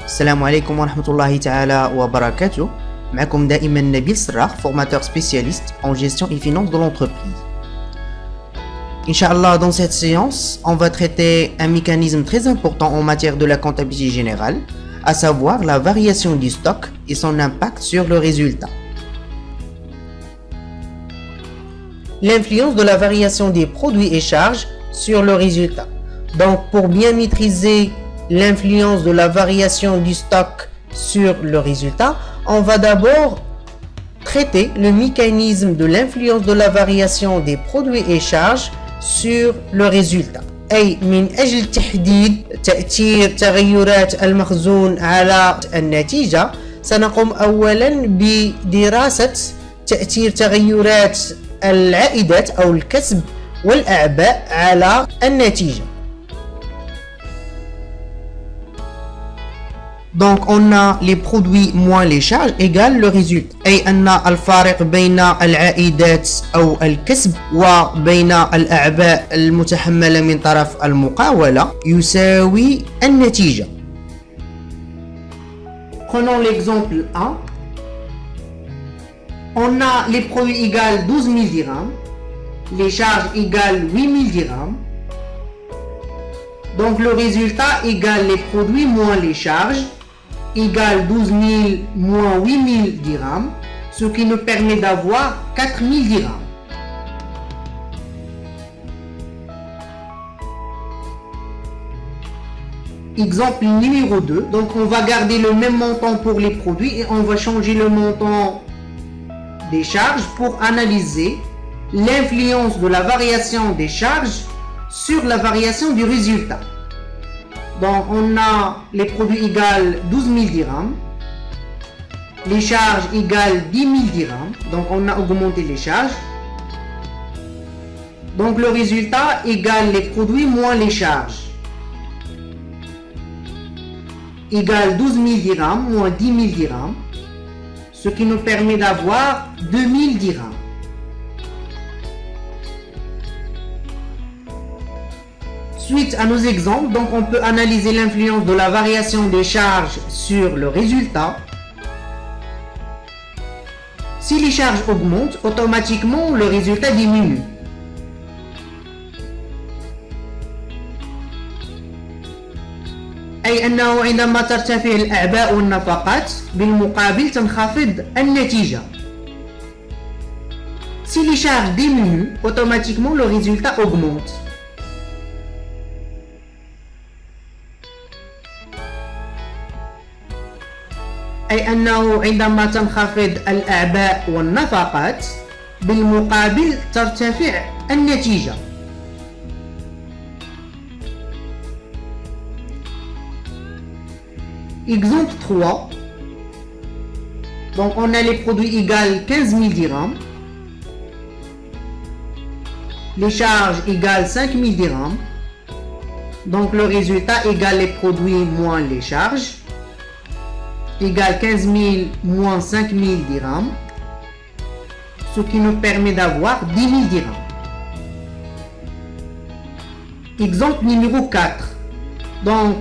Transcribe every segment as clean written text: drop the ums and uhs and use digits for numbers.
السلام عليكم ورحمة الله تعالى وبركاته. معكم دائما نبيل سراخ, formateur spécialiste en gestion et finance de l'entreprise. Inch'Allah, dans cette séance, on va traiter un mécanisme très important en matière de la comptabilité générale, à savoir la variation du stock et son impact sur le résultat. L'influence de la variation des produits et charges sur le résultat. Donc, pour bien maîtriser l'influence de la variation du stock sur le résultat, on va d'abord traiter le mécanisme de l'influence de la variation des produits et charges sur le résultat. أي من أجل تحديد تأثير تغيرات المخزون على النتيجة، سنقوم أولا بدراسة تأثير تغيرات العائدات أو الكسب والأعباء على النتيجة. Donc on a les produits moins les charges égale le résultat. أي أن الفارق بين العائدات أو الكسب وبين الأعباء المتحملة من طرف المقاولة يساوي النتيجة. Prenons l'exemple 1. On a les produits égale 12 000 dirhams, les charges égale 8 000 dirhams. Donc le résultat égale les produits moins les charges égale 12 000 moins 8 000 dirhams, ce qui nous permet d'avoir 4 000 dirhams. Exemple numéro 2, donc on va garder le même montant pour les produits et on va changer le montant des charges pour analyser l'influence de la variation des charges sur la variation du résultat. Donc on a les produits égale 12 000 dirhams, les charges égale 10 000 dirhams, donc on a augmenté les charges. Donc le résultat égale les produits moins les charges, égale 12 000 dirhams moins 10 000 dirhams, ce qui nous permet d'avoir 2 000 dirhams. Suite à nos exemples, donc on peut analyser l'influence de la variation des charges sur le résultat. Si les charges augmentent, automatiquement le résultat diminue. أي أنه عندما ترتفع الأعباء والنفقات بالمقابل تنخفض النتيجة. Si les charges diminuent, automatiquement le résultat augmente. أي أنه عندما تنخفض الأعباء والنفقات بالمقابل ترتفع النتيجة. Exemple 3. Donc on a les produits égale 15 000 dirhams, les charges égale 5 000 dirhams, donc le résultat égale les produits moins les charges, égale 15 000 moins 5 000 dirhams, ce qui nous permet d'avoir 10 000 dirhams. Exemple numéro 4. Donc,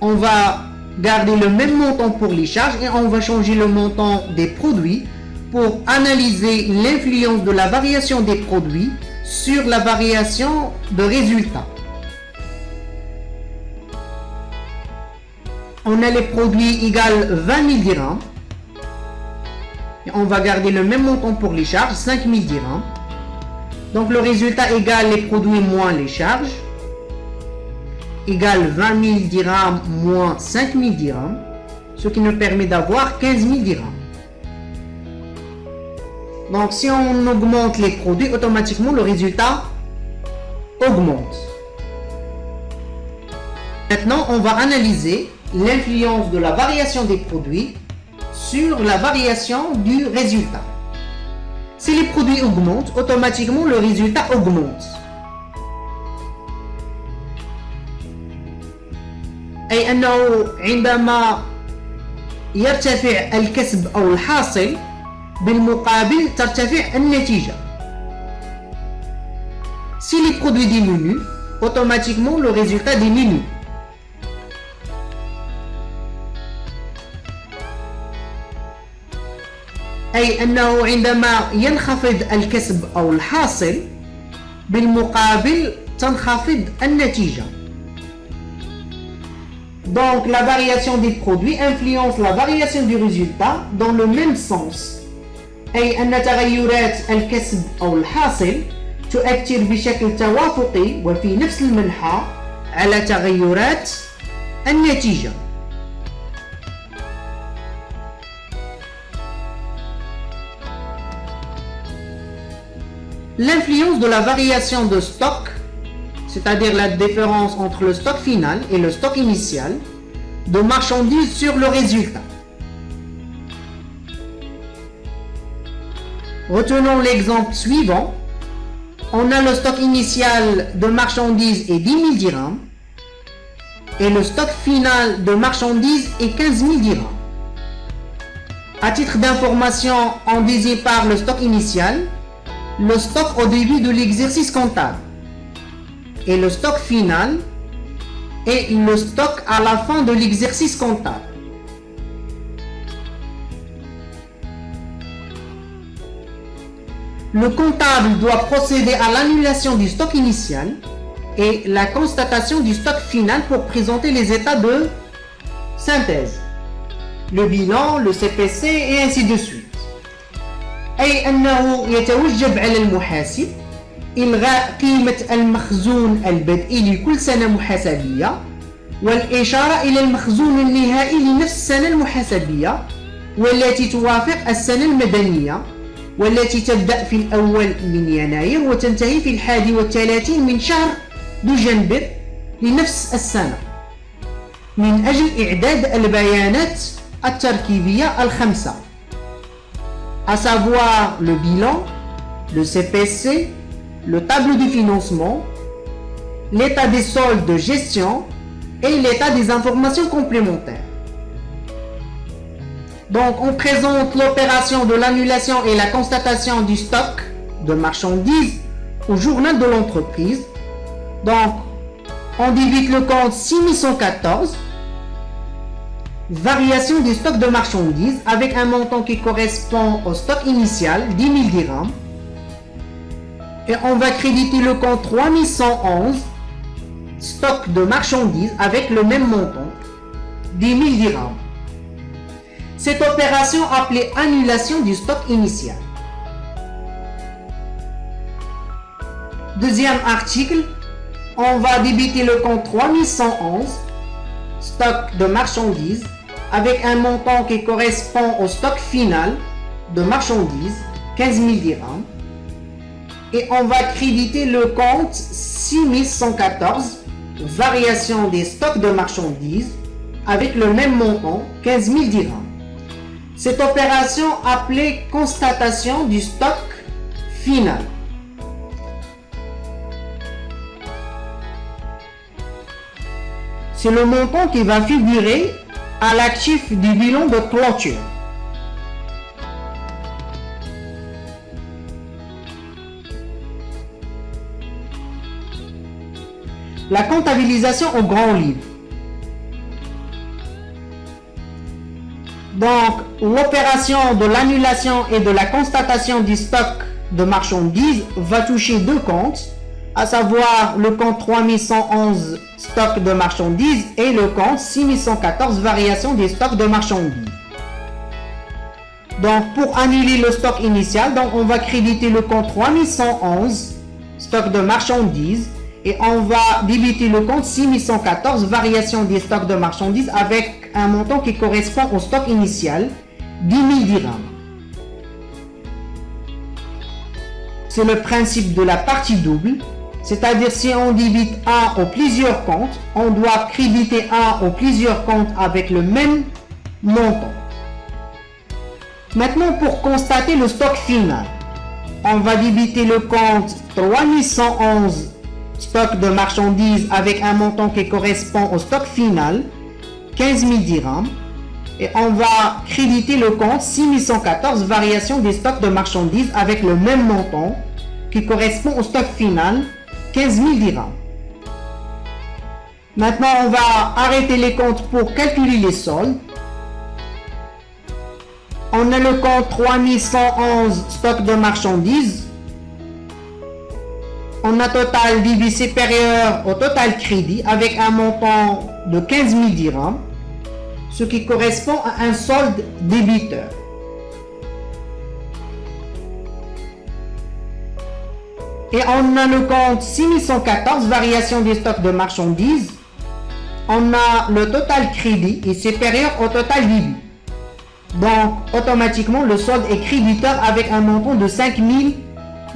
on va garder le même montant pour les charges et on va changer le montant des produits pour analyser l'influence de la variation des produits sur la variation de résultat. On a les produits égale 20 000 dirhams. Et on va garder le même montant pour les charges, 5 000 dirhams. Donc le résultat égale les produits moins les charges, égale 20 000 dirhams moins 5 000 dirhams, ce qui nous permet d'avoir 15 000 dirhams. Donc si on augmente les produits, automatiquement le résultat augmente. Maintenant, on va analyser l'influence de la variation des produits sur la variation du résultat. Si les produits augmentent, automatiquement le résultat augmente. أي أنه عندما يرتفع الكسب أو الحاصل بالمقابل ترتفع النتيجة. Si les produits diminuent, automatiquement le résultat diminue. أي أنه عندما ينخفض الكسب أو الحاصل بالمقابل تنخفض النتيجة. Donc la variation des produits influence la variation du résultat dans le même sens. أي أن تغيرات الكسب أو الحاصل تؤثر بشكل توافقي وفي نفس المنحى على تغيرات النتيجة. L'influence de la variation de stock, c'est-à-dire la différence entre le stock final et le stock initial de marchandises sur le résultat. Retenons l'exemple suivant. On a le stock initial de marchandises est 10 000 dirhams et le stock final de marchandises est 15 000 dirhams. À titre d'information, on désigne par le stock initial le stock au début de l'exercice comptable et le stock final est le stock à la fin de l'exercice comptable. Le comptable doit procéder à l'annulation du stock initial et la constatation du stock final pour présenter les états de synthèse, le bilan, le CPC et ainsi de suite. أي أنه يتوجب على المحاسب إلغاء قيمة المخزون البدئي لكل سنة محاسبية والإشارة إلى المخزون النهائي لنفس السنة المحاسبية والتي توافق السنة المدنية والتي تبدأ في الأول من يناير وتنتهي في 31 من شهر دجنبر لنفس السنة من أجل إعداد البيانات التركيبية الخمسة à savoir le bilan, le CPC, le tableau de financement, l'état des soldes de gestion et l'état des informations complémentaires. Donc on présente l'opération de l'annulation et la constatation du stock de marchandises au journal de l'entreprise. Donc on débite le compte 6114, variation du stock de marchandises avec un montant qui correspond au stock initial, 10 000 dirhams. Et on va créditer le compte 3111, stock de marchandises avec le même montant, 10 000 dirhams. Cette opération appelée annulation du stock initial. Deuxième article, on va débiter le compte 3111, stock de marchandises avec un montant qui correspond au stock final de marchandises, 15 000 dirhams. Et on va créditer le compte 6114, variation des stocks de marchandises avec le même montant, 15 000 dirhams. Cette opération appelée constatation du stock final. C'est le montant qui va figurer à l'actif du bilan de clôture. La comptabilisation au grand livre. Donc, l'opération de l'annulation et de la constatation du stock de marchandises va toucher deux comptes, à savoir le compte 3111 stock de marchandises et le compte 6114 variation des stocks de marchandises. Donc pour annuler le stock initial, donc on va créditer le compte 3111 stock de marchandises et on va débiter le compte 6114 variation des stocks de marchandises avec un montant qui correspond au stock initial, 10 000 dirhams. C'est le principe de la partie double. C'est-à-dire si on débite un ou plusieurs comptes, on doit créditer un ou plusieurs comptes avec le même montant. Maintenant pour constater le stock final, on va débiter le compte 3111 stock de marchandises avec un montant qui correspond au stock final, 15 000 dirhams. Et on va créditer le compte 6114 variation des stocks de marchandises avec le même montant qui correspond au stock final, 15 000 dirhams. Maintenant, on va arrêter les comptes pour calculer les soldes. on a le compte 3111 stock de marchandises. On a total débit supérieur au total crédit avec un montant de 15 000 dirhams, ce qui correspond à un solde débiteur. Et on a le compte 6114, variation des stocks de marchandises. On a le total crédit est supérieur au total débit. Donc, automatiquement, le solde est créditeur avec un montant de 5 000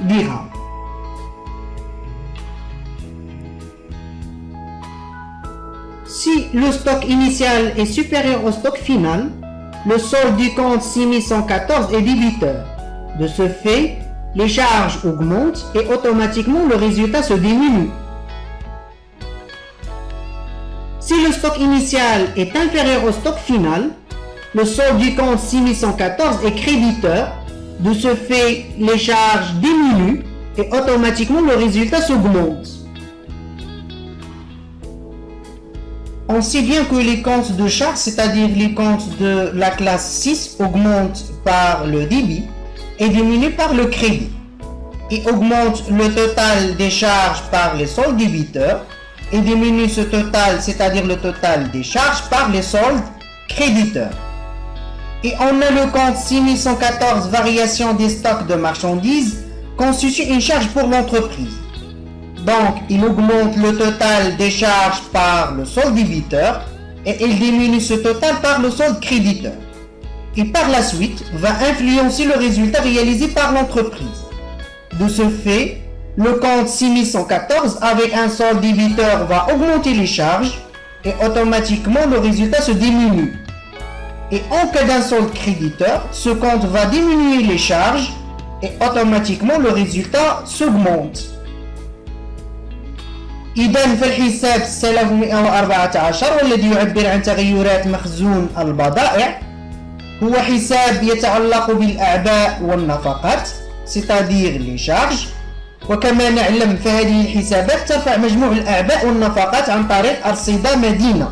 dirhams. Si le stock initial est supérieur au stock final, le solde du compte 6114 est débiteur. De ce fait, les charges augmentent et automatiquement le résultat se diminue. Si le stock initial est inférieur au stock final, le solde du compte 6114 est créditeur. De ce fait, les charges diminuent et automatiquement le résultat s'augmente. On sait bien que les comptes de charges, c'est-à-dire les comptes de la classe 6, augmentent par le débit et diminuent par le crédit. Et augmentent le total des charges par les soldes débiteurs et diminue ce total, c'est-à-dire le total des charges par les soldes créditeurs. Et on a le compte 6114, variation des stocks de marchandises, constitue une charge pour l'entreprise. Donc, il augmente le total des charges par le solde débiteur et il diminue ce total par le solde créditeur. Et par la suite, va influencer le résultat réalisé par l'entreprise. De ce fait, le compte 6114 avec un solde débiteur va augmenter les charges et automatiquement le résultat se diminue. Et en cas d'un solde créditeur, ce compte va diminuer les charges et automatiquement le résultat s'augmente. إذا في الحساب 6114 والذي يعبر عن تغيرات مخزون البضائع هو حساب يتعلق بالأعباء والنفقات c'est-à-dire les charges. وكما نعلم فهذه الحسابات ترفع مجموع الأعباء والنفقات عن طريق أرصدة مدينة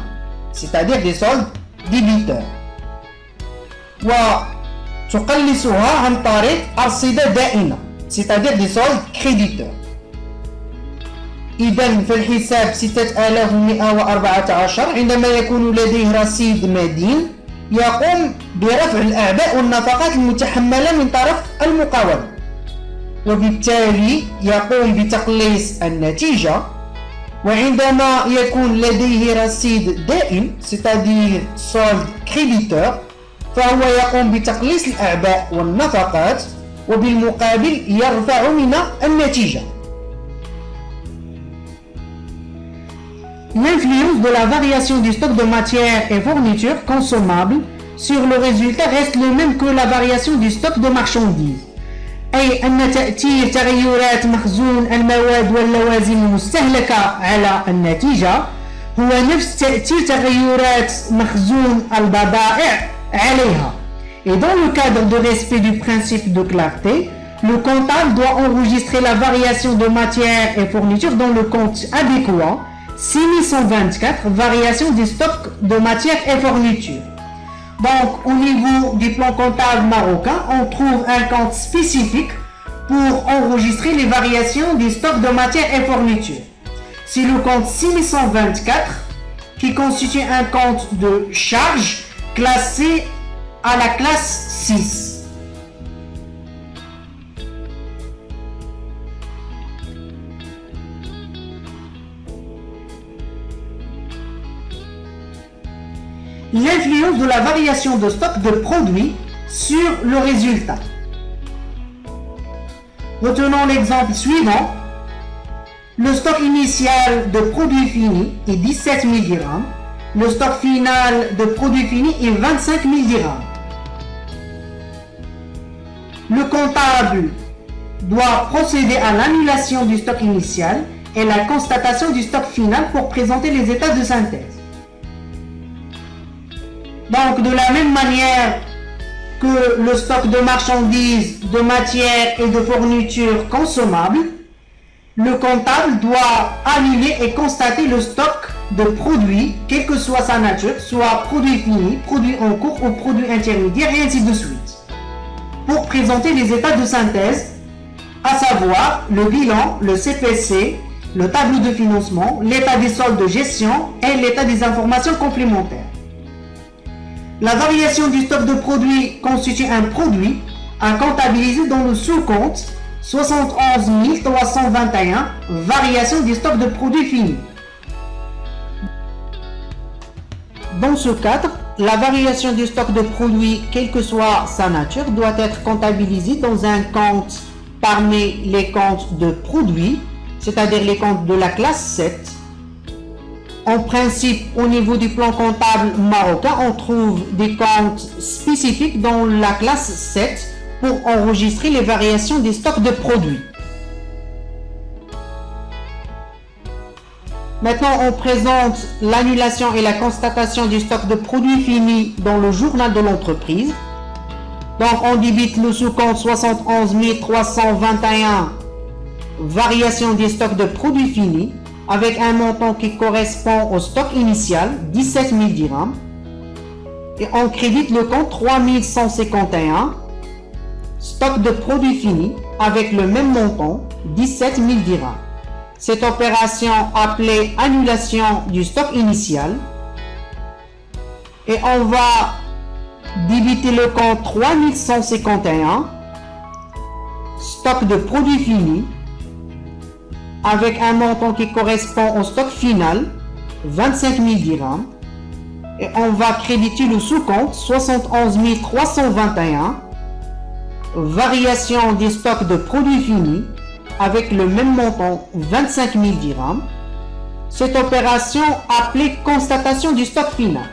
c'est-à-dire des soldes débiteurs وتقلصها عن طريق أرصدة دائنة c'est-à-dire des soldes créditeurs. إذن في الحساب 6114 عندما يكون لديه رصيد مدين يقوم برفع الأعباء والنفقات المتحملة من طرف المقاولة وبالتالي يقوم بتقليص النتيجة. وعندما يكون لديه رصيد دائم c'est-à-dire solde créditeur فهو يقوم بتقليص الأعباء والنفقات وبالمقابل يرفع من النتيجة. L'influence de la variation du stock de matières et fournitures consommables sur le résultat reste le même que la variation du stock de marchandises. أي أن تأثير تغيرات مخزون المواد واللوازم المستهلكة على النتيجة هو نفس تأثير تغيرات مخزون البضائع عليها. Et dans le cadre de respect du principe de clarté, le comptable doit enregistrer la variation de matières et fournitures dans le compte adéquat 6124, variation du stock de matières et fournitures. Donc, au niveau du plan comptable marocain, on trouve un compte spécifique pour enregistrer les variations du stock de matières et fournitures. C'est le compte 6124 qui constitue un compte de charge classé à la classe 6. L'influence de la variation de stock de produits sur le résultat. Retenons l'exemple suivant. Le stock initial de produits finis est 17 000 dirhams. Le stock final de produits finis est 25 000 dirhams. Le comptable doit procéder à l'annulation du stock initial et la constatation du stock final pour présenter les états de synthèse. Donc, de la même manière que le stock de marchandises, de matières et de fournitures consommables, le comptable doit annuler et constater le stock de produits, quelle que soit sa nature, soit produit fini, produit en cours ou produit intermédiaire et ainsi de suite. pour présenter les états de synthèse, à savoir le bilan, le CPC, le tableau de financement, l'état des soldes de gestion et l'état des informations complémentaires. La variation du stock de produits constitue un produit à comptabiliser dans le sous-compte 71 321, variation du stock de produits finis. Dans ce cadre, la variation du stock de produits, quelle que soit sa nature, doit être comptabilisée dans un compte parmi les comptes de produits, c'est-à-dire les comptes de la classe 7. En principe, au niveau du plan comptable marocain, on trouve des comptes spécifiques dans la classe 7 pour enregistrer les variations des stocks de produits. Maintenant, on présente l'annulation et la constatation du stock de produits finis dans le journal de l'entreprise. Donc, on débite le sous-compte 71 321, variation des stocks de produits finis, avec un montant qui correspond au stock initial, 17 000 dirhams. Et on crédite le compte 3151, stock de produits finis, avec le même montant, 17 000 dirhams. Cette opération appelée annulation du stock initial. Et on va débiter le compte 3151, stock de produits finis, avec un montant qui correspond au stock final, 25 000 dirhams. Et on va créditer le sous-compte 71 321, variation des stocks de produits finis, avec le même montant, 25 000 dirhams. Cette opération appelée constatation du stock final.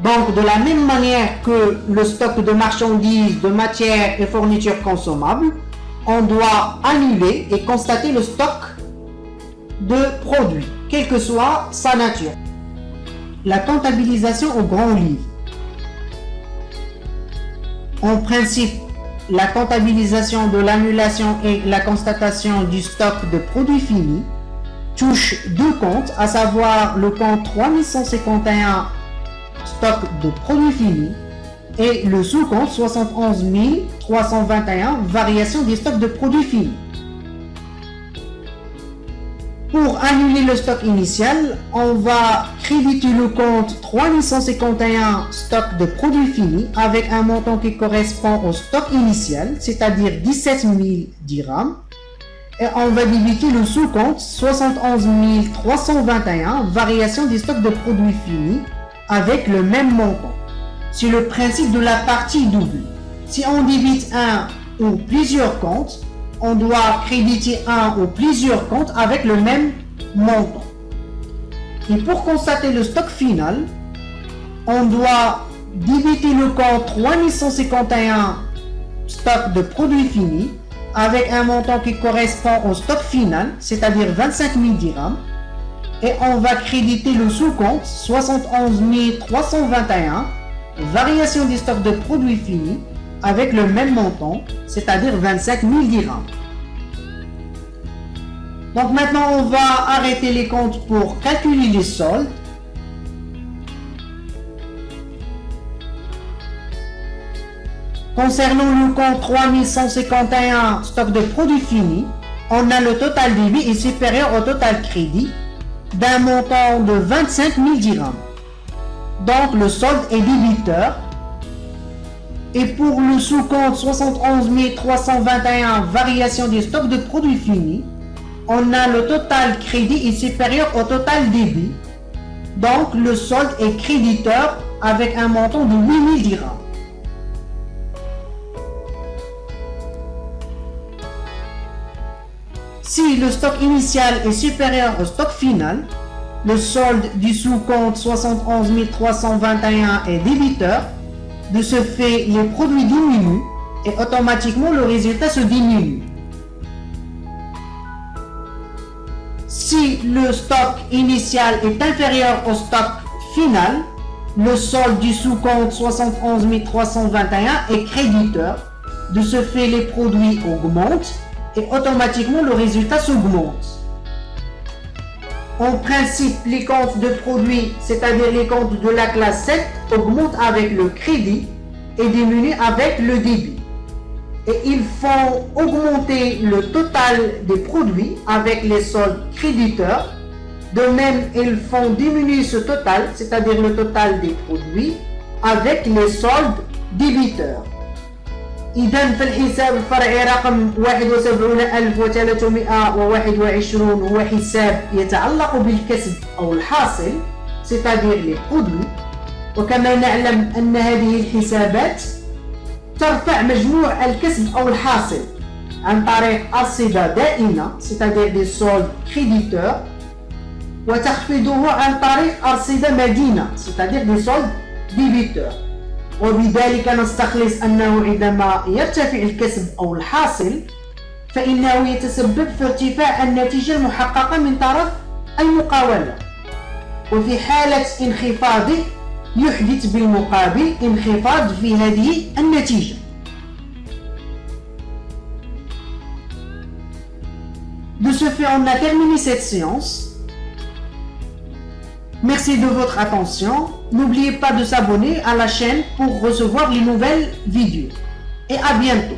Donc, de la même manière que le stock de marchandises, de matières et fournitures consommables, on doit annuler et constater le stock de produits, quelle que soit sa nature. La comptabilisation au grand livre. En principe, la comptabilisation de l'annulation et la constatation du stock de produits finis touche deux comptes, à savoir le compte 3151 stock de produits finis et le sous-compte 71 321 variation des stocks de produits finis. Pour annuler le stock initial, on va créditer le compte 3151 stock de produits finis avec un montant qui correspond au stock initial, c'est-à-dire 17 000 dirhams. Et on va débiter le sous-compte 71 321 variation des stocks de produits finis avec le même montant. C'est le principe de la partie double. Si on débite un ou plusieurs comptes, on doit créditer un ou plusieurs comptes avec le même montant. Et pour constater le stock final, on doit débiter le compte 3151 stock de produits finis avec un montant qui correspond au stock final, c'est-à-dire 25 000 dirhams. Et on va créditer le sous-compte 71 321 variation des stocks de produits finis avec le même montant, c'est-à-dire 25 000 dirhams. Donc maintenant, on va arrêter les comptes pour calculer les soldes. Concernant le compte 3151 stock de produits finis, on a le total débit est supérieur au total crédit d'un montant de 25 000 dirhams. Donc le solde est débiteur. Et pour le sous-compte 71 321 variation des stocks de produits finis, on a le total crédit est supérieur au total débit. Donc le solde est créditeur avec un montant de 8 000 dirhams. Si le stock initial est supérieur au stock final, le solde du sous-compte 71 321 est débiteur. De ce fait, les produits diminuent et automatiquement le résultat se diminue. Si le stock initial est inférieur au stock final, le solde du sous-compte 71 321 est créditeur. De ce fait, les produits augmentent et automatiquement le résultat s'augmente. En principe, les comptes de produits, c'est-à-dire les comptes de la classe 7, augmentent avec le crédit et diminue avec le débit. Et ils font augmenter le total des produits avec les soldes créditeurs. De même, ils font diminuer ce total, c'est-à-dire le total des produits, avec les soldes débiteurs. إذا في الحساب الفرعي رقم 71321 هو حساب يتعلق بالكسب أو الحاصل c'est-à-dire les produits. وكما نعلم أن هذه الحسابات ترفع مجموع الكسب أو الحاصل عن طريق أرصدة دائمة c'est-à-dire des soldes créditeurs وتخفيضه عن طريق أرصدة مدينة c'est-à-dire des soldes débiteurs. وبذلك نستخلص أنه عندما يرتفع الكسب أو الحاصل فإنه يتسبب في ارتفاع النتيجة المحققة من طرف المقاولة، وفي حالة انخفاضه يحدث بالمقابل انخفاض في هذه النتيجة. De ce fait, on a terminé cette séance. Merci de votre attention. N'oubliez pas de s'abonner à la chaîne pour recevoir les nouvelles vidéos. Et à bientôt.